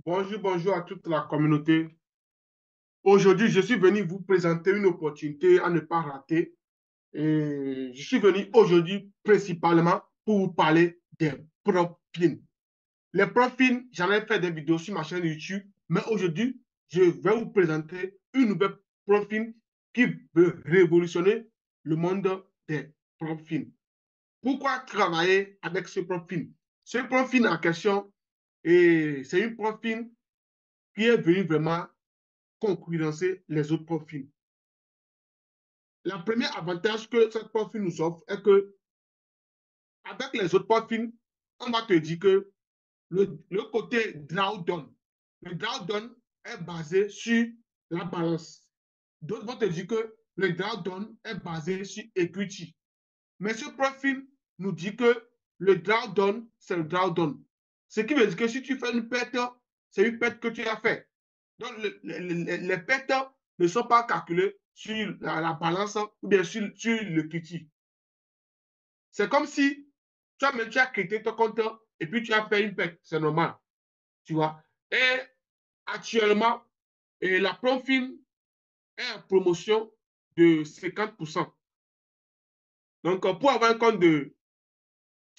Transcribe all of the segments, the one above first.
Bonjour, bonjour à toute la communauté. Aujourd'hui, je suis venu vous présenter une opportunité à ne pas rater. Et je suis venu aujourd'hui principalement pour vous parler des profils. Les profils, j'en ai fait des vidéos sur ma chaîne YouTube, mais aujourd'hui, je vais vous présenter une nouvelle profil qui veut révolutionner le monde des profils. Pourquoi travailler avec ce profil? Ce profil en question, et c'est une profil qui est venu vraiment concurrencer les autres profils. Le premier avantage que cette profil nous offre est que, avec les autres profils, on va te dire que le côté drawdown, le drawdown est basé sur la balance. D'autres vont te dire que le drawdown est basé sur equity. Mais ce profil nous dit que le drawdown, c'est le drawdown. Ce qui veut dire que si tu fais une perte, c'est une perte que tu as fait. Donc, les pertes ne sont pas calculées sur la balance ou bien sur le equity. C'est comme si toi-même, tu as créé ton compte et puis tu as fait une perte. C'est normal. Tu vois. Et actuellement, la profil est en promotion de 50%. Donc, pour avoir un compte de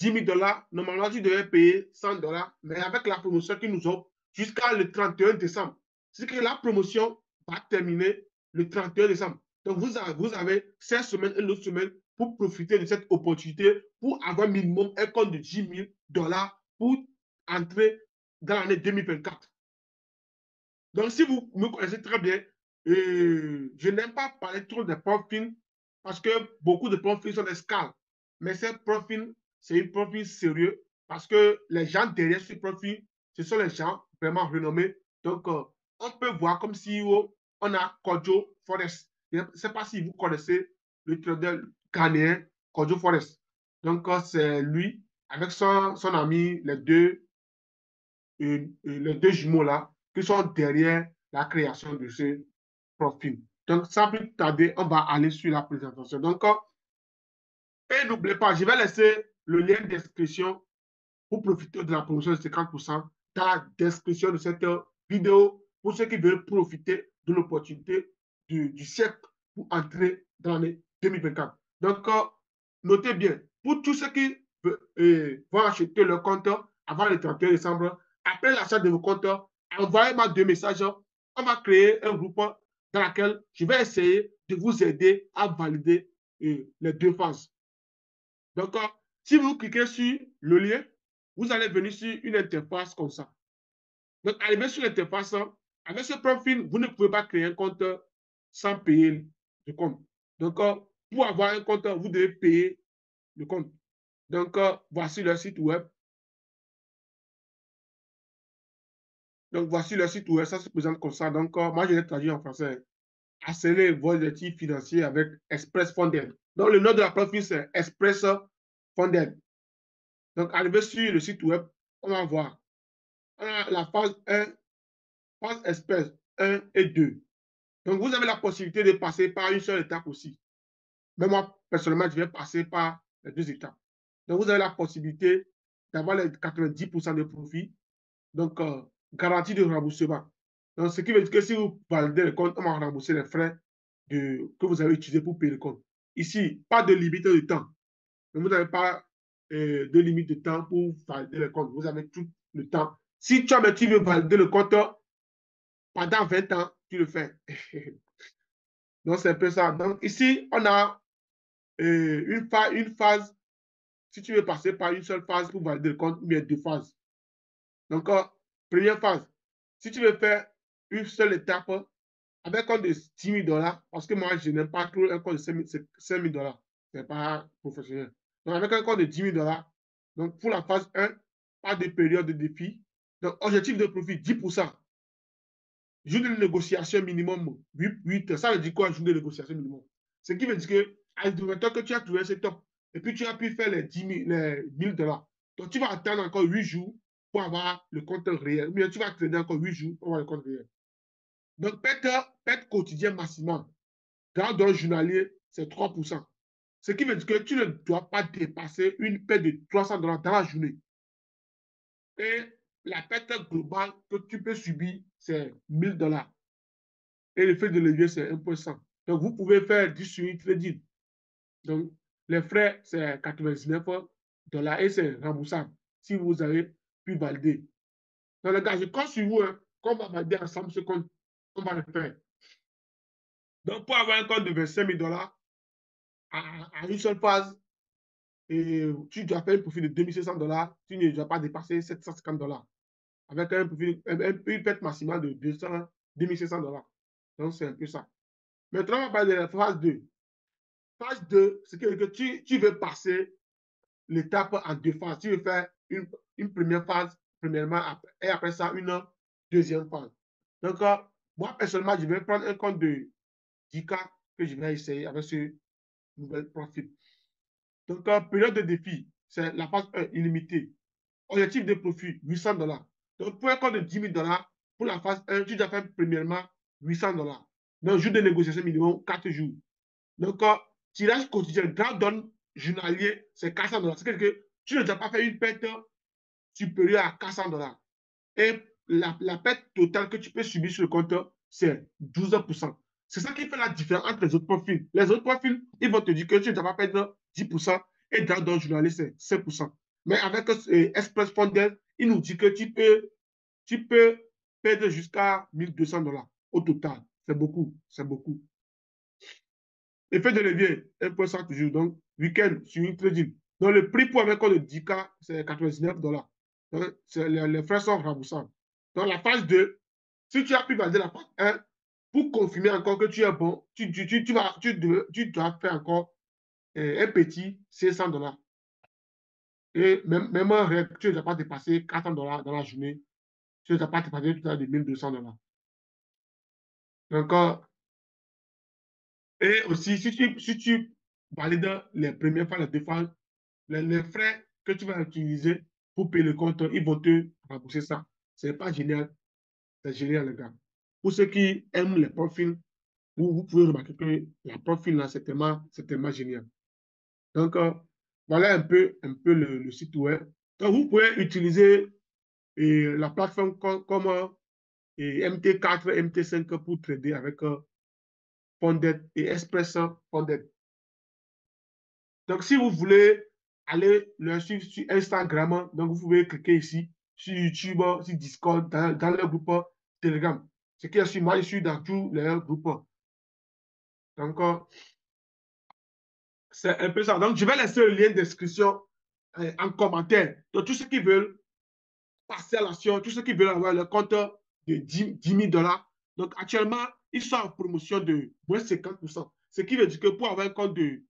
10 000 dollars, normalement, tu devais payer 100 dollars, mais avec la promotion qu'ils nous offrent jusqu'à le 31 décembre. C'est que la promotion va terminer le 31 décembre. Donc, vous avez 16 semaines et l'autre semaine pour profiter de cette opportunité pour avoir minimum un compte de 10 000 dollars pour entrer dans l'année 2024. Donc, si vous me connaissez très bien, je n'aime pas parler trop des profils parce que beaucoup de profils sont des scales. Mais ces profils, c'est un profil sérieux parce que les gens derrière ce profil, ce sont les gens vraiment renommés. Donc, on peut voir comme CEO, on a Kojo Forest. Je ne sais pas si vous connaissez le trader ghanéen Kojo Forest. Donc, c'est lui avec son ami, les deux jumeaux là, qui sont derrière la création de ce profil. Donc, sans plus tarder, on va aller sur la présentation. Donc, et n'oubliez pas, je vais laisser le lien de description pour profiter de la promotion de 50% dans la description de cette vidéo pour ceux qui veulent profiter de l'opportunité du siècle pour entrer dans l'année 2024. Donc, notez bien, pour tous ceux qui vont acheter leur compte avant le 31 décembre, après l'achat de vos comptes, envoyez-moi 2 messages. On va créer un groupe dans lequel je vais essayer de vous aider à valider les 2 phases. Donc, si vous cliquez sur le lien, vous allez venir sur une interface comme ça. Donc, arrivé sur l'interface, avec ce profil, vous ne pouvez pas créer un compte sans payer le compte. Donc, pour avoir un compte, vous devez payer le compte. Donc, voici le site web. Donc, voici le site web, ça se présente comme ça. Donc, moi, je l'ai traduit en français. Accélérer vos objectifs financiers avec Express Funded. Donc, le nom de la profil, c'est Express Funded. Donc, arrivé sur le site web, on va voir. On a la phase 1, phase Express 1 et 2. Donc, vous avez la possibilité de passer par une seule étape aussi. Mais moi, personnellement, je vais passer par les 2 étapes. Donc, vous avez la possibilité d'avoir les 90% de profit. Donc, garantie de remboursement. Donc, ce qui veut dire que si vous validez le compte, on va rembourser les frais que vous avez utilisés pour payer le compte. Ici, pas de limite de temps. Donc, vous n'avez pas de limite de temps pour valider le compte. Vous avez tout le temps. Si tu veux valider le compte pendant 20 ans, tu le fais. Donc, c'est un peu ça. Donc, ici, on a une phase. Si tu veux passer par une seule phase pour valider le compte, ou bien 2 phases. Donc, première phase. Si tu veux faire une seule étape avec un compte de 10 000 dollars, parce que moi, je n'aime pas trop un compte de 5 000 dollars. Ce n'est pas professionnel. Donc, avec un compte de 10 000 dollars, donc pour la phase 1, pas de période de défi. Donc, objectif de profit, 10%. Jour de négociation minimum, 8. Ça veut dire quoi, jour de négociation minimum? Ce qui veut dire que, à que tu as trouvé ce top, et puis tu as pu faire les 10 dollars. Donc, tu vas attendre encore 8 jours pour avoir le compte réel. Ou bien tu vas traîner encore 8 jours pour avoir le compte réel. Donc, perte quotidien maximum. Dans le journalier, c'est 3%. Ce qui veut dire que tu ne dois pas dépasser une perte de 300 dollars dans la journée. Et la perte globale que tu peux subir, c'est 1000 $. Et le frais de levier, c'est 1%. Donc, vous pouvez faire du swing trading. Donc, les frais, c'est 99 $ et c'est remboursable si vous avez pu valider. Donc, les gars, je compte sur vous, hein, qu'on va valider ensemble ce qu'on va le faire. Donc, pour avoir un compte de 25 000 $ à une seule phase, et tu dois faire un profit de 2 500 $, tu ne dois pas dépasser 750 $. Avec un profit, une perte maximale de 2 500 $. Donc, c'est un peu ça. Maintenant, on va parler de la phase 2. Phase 2, c'est que tu veux passer l'étape en deux phases. Tu veux faire une première phase, premièrement, et après ça, une deuxième phase. Donc, moi, personnellement, je vais prendre un compte de 10K que je vais essayer avec ce nouvel profil. Donc, période de défi, c'est la phase 1, illimitée. Objectif de profit, 800 $. Donc, pour un compte de 10 000 $, pour la phase 1, tu dois faire premièrement 800 $. Donc, jour de négociation minimum, 4 jours. Donc, tirage quotidien, grand donne journalier, c'est 400 $. C'est-à-dire que tu ne dois pas faire une perte supérieure à 400 $. Et la perte totale que tu peux subir sur le compte, c'est 12%. C'est ça qui fait la différence entre les autres profils. Les autres profils, ils vont te dire que tu ne dois pas perdre 10% et dans le journalier, c'est 5%. Mais avec Express Funded, il nous dit que tu peux perdre jusqu'à 1200 $ au total. C'est beaucoup, c'est beaucoup. Effet de levier, 1% toujours. Donc, week-end sur une trading. Donc, le prix pour un compte de 10K, c'est 99 $. Donc, les frais sont remboursables. Dans la phase 2, si tu as pu valider la phase 1, pour confirmer encore que tu es bon, tu dois faire encore un petit 500 $. Et même en règle, tu ne dois pas dépasser 400 $ dans la journée. Tu ne dois pas dépasser tout à de 1200 $. Donc, et aussi, si tu valides les premières fois, les deux fois, les frais que tu vas utiliser pour payer le compte, ils vont te rembourser ça. Ce n'est pas génial. C'est génial, les gars. Pour ceux qui aiment les profils, vous pouvez remarquer que la profil, là, c'est tellement génial. Donc, voilà un peu le site web. Donc, vous pouvez utiliser la plateforme comme MT4, MT5 pour trader avec Funded et Express Funded. Donc, si vous voulez aller le suivre sur Instagram, donc vous pouvez cliquer ici, sur YouTube, sur Discord, dans le groupe Telegram. Ce qui est sur moi, je suis dans tous les groupes. Donc, c'est un peu ça. Donc, je vais laisser le lien d'inscription en commentaire. Donc, tous ceux qui veulent passer à l'action, tous ceux qui veulent avoir le compte de 10 000 $. Donc, actuellement, ils sont en promotion de moins 50%. Ce qui veut dire que pour avoir un compte de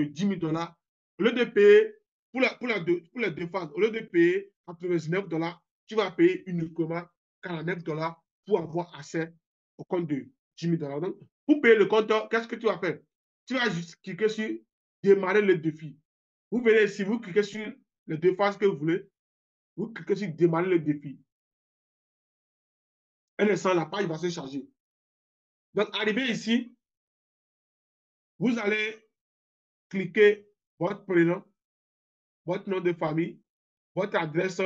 10 000 $, au lieu de payer pour les deux phases, au lieu de payer 99 $, tu vas payer uniquement 49 $ pour avoir accès au compte de 10 000 $. Donc, pour payer le compte, qu'est-ce que tu vas faire? Tu vas juste cliquer sur démarrer le défi. Vous venez ici, vous cliquez sur les deux phases que vous voulez, vous cliquez sur démarrer le défi. Un instant, la page va se charger. Donc, arrivé ici, vous allez cliquer votre prénom, votre nom de famille, votre adresse.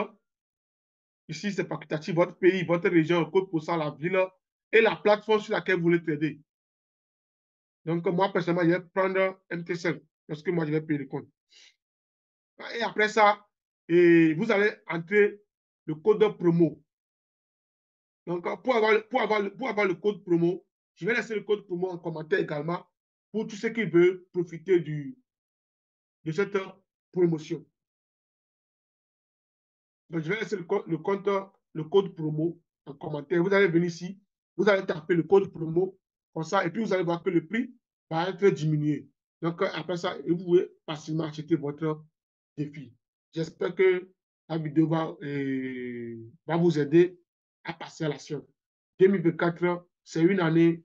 Ici, c'est facultatif, votre pays, votre région, le code postal, la ville et la plateforme sur laquelle vous voulez trader. Donc, moi, personnellement, je vais prendre MT5 parce que moi, je vais payer le compte. Et après ça, vous allez entrer le code promo. Donc, pour avoir le code promo, je vais laisser le code promo en commentaire également pour tous ceux qui veulent profiter de cette promotion. Donc, je vais laisser le code promo en commentaire. Vous allez venir ici, vous allez taper le code promo comme ça, et puis vous allez voir que le prix va être diminué. Donc, après ça, vous pouvez facilement acheter votre défi. J'espère que la vidéo va vous aider à passer à l'action. 2024, c'est une année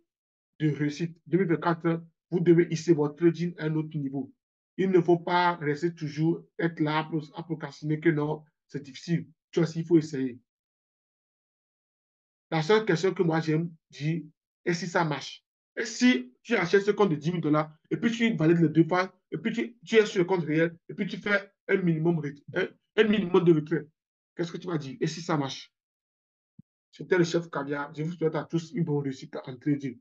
de réussite. 2024, vous devez hisser votre trading à un autre niveau. Il ne faut pas rester toujours être là à procrastiner que non, c'est difficile. Tu vois, il faut essayer. La seule question que moi j'aime dire, et si ça marche? Et si tu achètes ce compte de 10 000 $, et puis tu valides les deux phases, et puis tu es sur le compte réel, et puis tu fais un minimum de retrait. Qu'est-ce que tu vas dire? Et si ça marche? C'était le chef caviar. Je vous souhaite à tous une bonne réussite en trading.